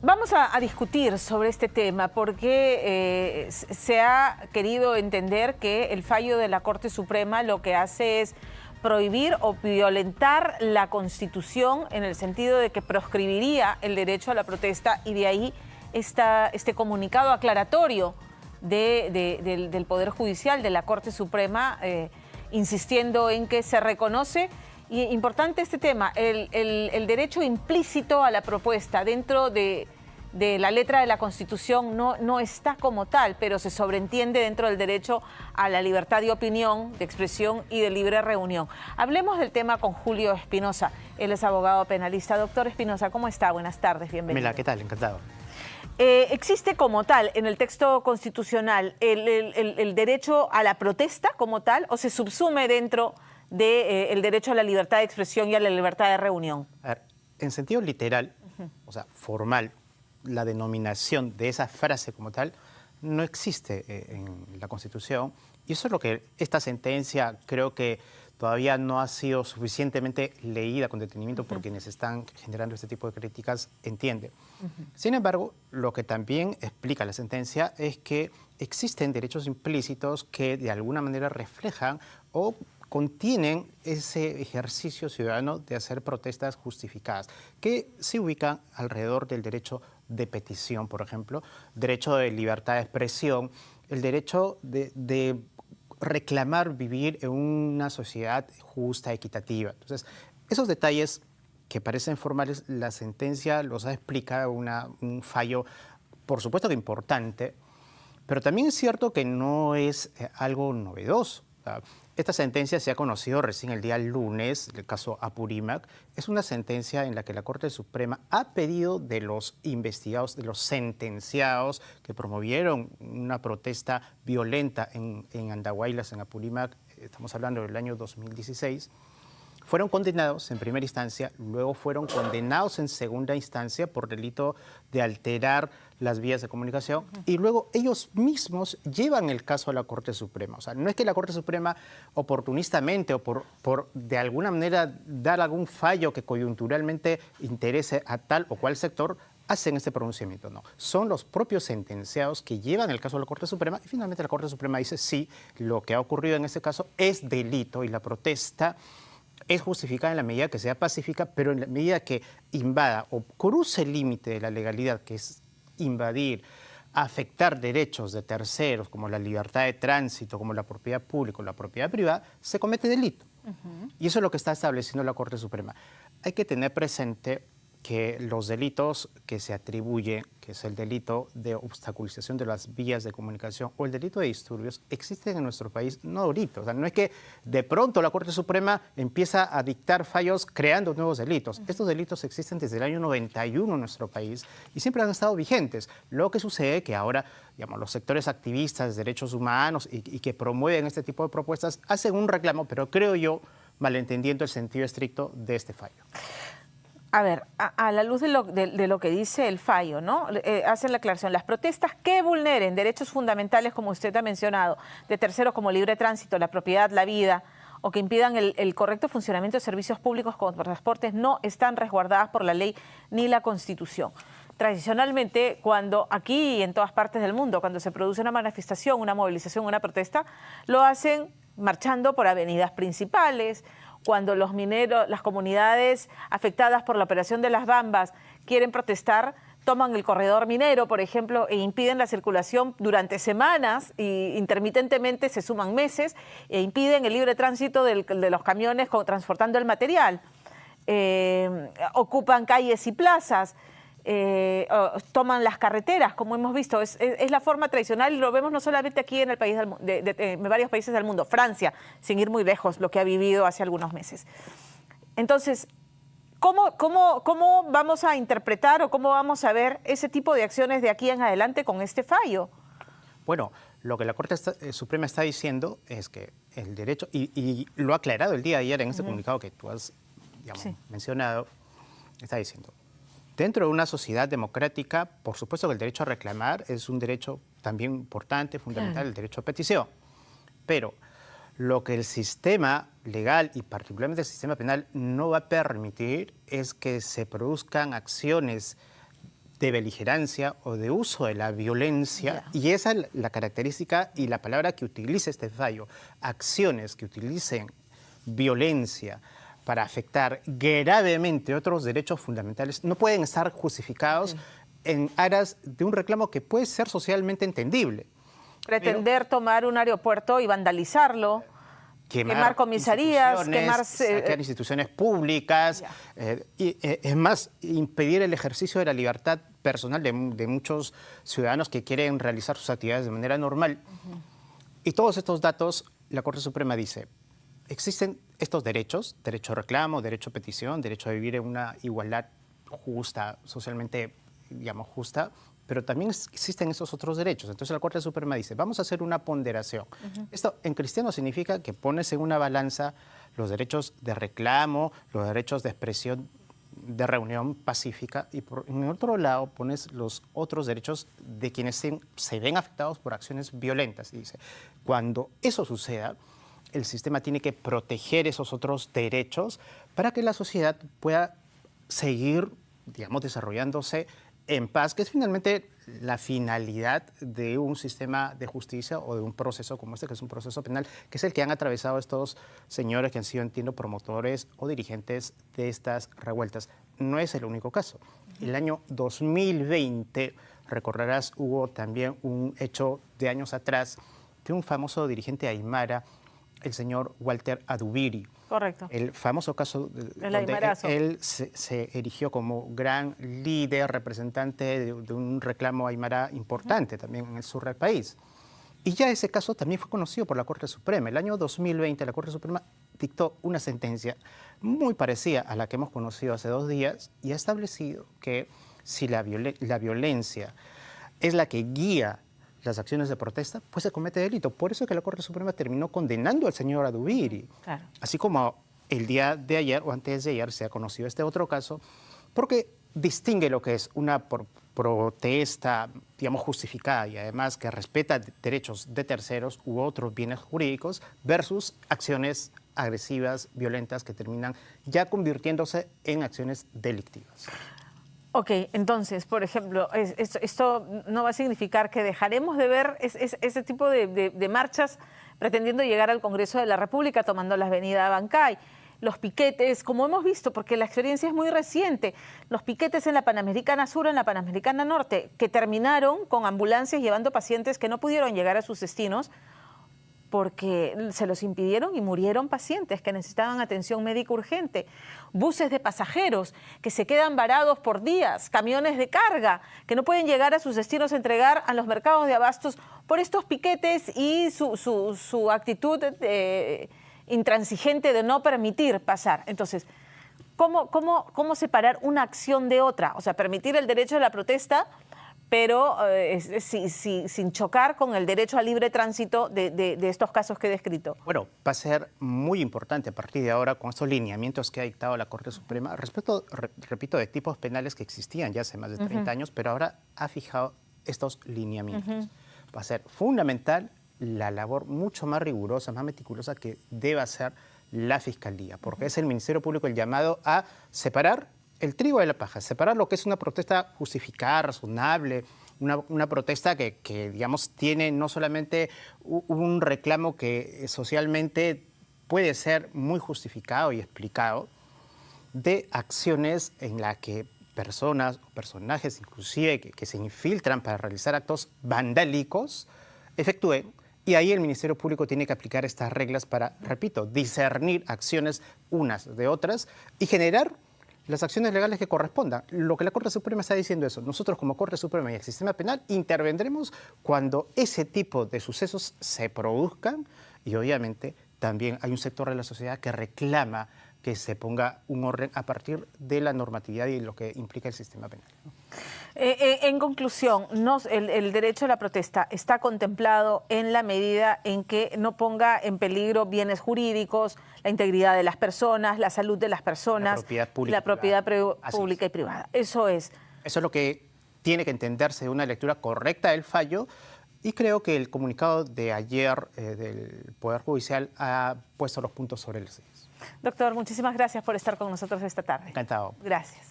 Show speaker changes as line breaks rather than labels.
Vamos a discutir sobre este tema porque se ha querido entender que el fallo de la Corte Suprema lo que hace es prohibir o violentar la Constitución en el sentido de que proscribiría el derecho a la protesta, y de ahí este comunicado aclaratorio del Poder Judicial, de la Corte Suprema, insistiendo en que se reconoce. Y importante este tema, el derecho implícito a la propuesta dentro de la letra de la Constitución no está como tal, pero se sobreentiende dentro del derecho a la libertad de opinión, de expresión y de libre reunión. Hablemos del tema con Julio Espinosa. Él es abogado penalista. Doctor Espinosa, ¿cómo está? Buenas tardes, bienvenido.
Mira, ¿qué tal? Encantado.
¿Existe como tal en el texto constitucional el derecho a la protesta como tal, o se subsume dentro del derecho a la libertad de expresión y a la libertad de reunión?
A ver, en sentido literal, o sea, formal, la denominación de esa frase como tal no existe en la Constitución, y eso es lo que esta sentencia creo que todavía no ha sido suficientemente leída con detenimiento por quienes están generando este tipo de críticas, entiende. Sin embargo, lo que también explica la sentencia es que existen derechos implícitos que de alguna manera reflejan o contienen ese ejercicio ciudadano de hacer protestas justificadas, que se ubican alrededor del derecho de petición, por ejemplo, derecho de libertad de expresión, el derecho de reclamar vivir en una sociedad justa, equitativa. Entonces, esos detalles que parecen formales, la sentencia los ha explicado un fallo, por supuesto que importante, pero también es cierto que no es algo novedoso. Esta sentencia se ha conocido recién el día lunes, el caso Apurímac. Es una sentencia en la que la Corte Suprema ha pedido de los investigados, de los sentenciados que promovieron una protesta violenta en Andahuaylas, en Apurímac, estamos hablando del año 2016, fueron condenados en primera instancia, luego fueron condenados en segunda instancia por delito de alterar las vías de comunicación, y luego ellos mismos llevan el caso a la Corte Suprema. O sea, no es que la Corte Suprema oportunistamente o por de alguna manera dar algún fallo que coyunturalmente interese a tal o cual sector, hacen este pronunciamiento. No, son los propios sentenciados que llevan el caso a la Corte Suprema, y finalmente la Corte Suprema dice sí, lo que ha ocurrido en este caso es delito y la protesta es justificada en la medida que sea pacífica, pero en la medida que invada o cruce el límite de la legalidad, que es invadir, afectar derechos de terceros, como la libertad de tránsito, como la propiedad pública o la propiedad privada, se comete delito. Y eso es lo que está estableciendo la Corte Suprema. Hay que tener presente que los delitos que se atribuyen, que es el delito de obstaculización de las vías de comunicación o el delito de disturbios, existen en nuestro país no ahorita. O sea, no es que de pronto la Corte Suprema empieza a dictar fallos creando nuevos delitos. Estos delitos existen desde el año 91 en nuestro país y siempre han estado vigentes. Lo que sucede es que ahora, digamos, los sectores activistas de derechos humanos y que promueven este tipo de propuestas hacen un reclamo, pero creo yo, malentendiendo el sentido estricto de este fallo.
A ver, a la luz de lo que dice el fallo, ¿no? Hacen la aclaración. Las protestas que vulneren derechos fundamentales, como usted ha mencionado, de terceros como libre tránsito, la propiedad, la vida, o que impidan el correcto funcionamiento de servicios públicos como transportes, no están resguardadas por la ley ni la Constitución. Tradicionalmente, cuando aquí y en todas partes del mundo, cuando se produce una manifestación, una movilización, una protesta, lo hacen marchando por avenidas principales. Cuando los mineros, las comunidades afectadas por la operación de las Bambas quieren protestar, toman el corredor minero, por ejemplo, e impiden la circulación durante semanas, y intermitentemente se suman meses, e impiden el libre tránsito de los camiones transportando el material. Ocupan calles y plazas. Toman las carreteras, como hemos visto. Es la forma tradicional, y lo vemos no solamente aquí en el país en varios países del mundo. Francia, sin ir muy lejos, lo que ha vivido hace algunos meses. Entonces, ¿cómo vamos a interpretar o cómo vamos a ver ese tipo de acciones de aquí en adelante con este fallo?
Bueno, lo que la Corte Suprema está diciendo es que el derecho, y lo ha aclarado el día de ayer en este comunicado que tú has mencionado, está diciendo: dentro de una sociedad democrática, por supuesto que el derecho a reclamar es un derecho también importante, fundamental, el derecho a petición. Pero lo que el sistema legal y particularmente el sistema penal no va a permitir es que se produzcan acciones de beligerancia o de uso de la violencia, y esa es la característica y la palabra que utiliza este fallo. Acciones que utilicen violencia para afectar gravemente otros derechos fundamentales no pueden estar justificados en aras de un reclamo que puede ser socialmente entendible.
Pretender tomar un aeropuerto y vandalizarlo, quemar comisarías,
saquear instituciones públicas, es más, impedir el ejercicio de la libertad personal de muchos ciudadanos que quieren realizar sus actividades de manera normal. Y todos estos datos, la Corte Suprema dice, existen estos derechos, derecho a reclamo, derecho a petición, derecho a vivir en una igualdad justa, socialmente, digamos, justa, pero también existen esos otros derechos. Entonces la Corte Suprema dice, vamos a hacer una ponderación. Esto en cristiano significa que pones en una balanza los derechos de reclamo, los derechos de expresión, de reunión pacífica, y en el otro lado pones los otros derechos de quienes se ven afectados por acciones violentas. Y dice, cuando eso suceda, el sistema tiene que proteger esos otros derechos para que la sociedad pueda seguir, digamos, desarrollándose en paz, que es finalmente la finalidad de un sistema de justicia o de un proceso como este, que es un proceso penal, que es el que han atravesado estos señores que han sido, entiendo, promotores o dirigentes de estas revueltas. No es el único caso. El año 2020, recordarás, hubo también un hecho de años atrás de un famoso dirigente aymara, el señor Walter Adubiri.
Correcto.
El famoso caso
donde
él se erigió como gran líder, representante de un reclamo aymara importante también en el sur del país. Y ya ese caso también fue conocido por la Corte Suprema. El año 2020 la Corte Suprema dictó una sentencia muy parecida a la que hemos conocido hace 2 días y ha establecido que si la violencia es la que guía las acciones de protesta, pues se comete delito. Por eso es que la Corte Suprema terminó condenando al señor Adubiri. Claro. Así como el día de ayer o antes de ayer se ha conocido este otro caso, porque distingue lo que es una protesta, digamos, justificada y además que respeta derechos de terceros u otros bienes jurídicos versus acciones agresivas, violentas, que terminan ya convirtiéndose en acciones delictivas.
Ok, entonces, por ejemplo, esto no va a significar que dejaremos de ver ese tipo de marchas pretendiendo llegar al Congreso de la República, tomando la avenida Abancay. Los piquetes, como hemos visto, porque la experiencia es muy reciente, los piquetes en la Panamericana Sur, en la Panamericana Norte, que terminaron con ambulancias llevando pacientes que no pudieron llegar a sus destinos porque se los impidieron y murieron pacientes que necesitaban atención médica urgente. Buses de pasajeros que se quedan varados por días, camiones de carga que no pueden llegar a sus destinos a entregar a los mercados de abastos por estos piquetes y su actitud intransigente de no permitir pasar. Entonces, ¿cómo separar una acción de otra? O sea, permitir el derecho a la protesta, pero sin chocar con el derecho al libre tránsito de estos casos que he descrito.
Bueno, va a ser muy importante a partir de ahora con estos lineamientos que ha dictado la Corte Suprema respecto, repito, de tipos penales que existían ya hace más de 30 años, pero ahora ha fijado estos lineamientos. Va a ser fundamental la labor mucho más rigurosa, más meticulosa que debe hacer la Fiscalía, porque es el Ministerio Público el llamado a separar el trigo de la paja, separar lo que es una protesta justificada, razonable, una protesta que, digamos, tiene no solamente un reclamo que socialmente puede ser muy justificado y explicado, de acciones en las que personas o personajes inclusive que se infiltran para realizar actos vandálicos efectúen. Y ahí el Ministerio Público tiene que aplicar estas reglas para, repito, discernir acciones unas de otras y generar las acciones legales que correspondan. Lo que la Corte Suprema está diciendo es eso. Nosotros como Corte Suprema y el sistema penal intervendremos cuando ese tipo de sucesos se produzcan y obviamente también hay un sector de la sociedad que reclama que se ponga un orden a partir de la normatividad y lo que implica el sistema penal.
En conclusión, el derecho a la protesta está contemplado en la medida en que no ponga en peligro bienes jurídicos, la integridad de las personas, la salud de las personas, la propiedad pública y privada. Eso es.
Eso es lo que tiene que entenderse de una lectura correcta del fallo. Y creo que el comunicado de ayer del Poder Judicial ha puesto los puntos sobre el 6.
Doctor, muchísimas gracias por estar con nosotros esta tarde.
Encantado.
Gracias.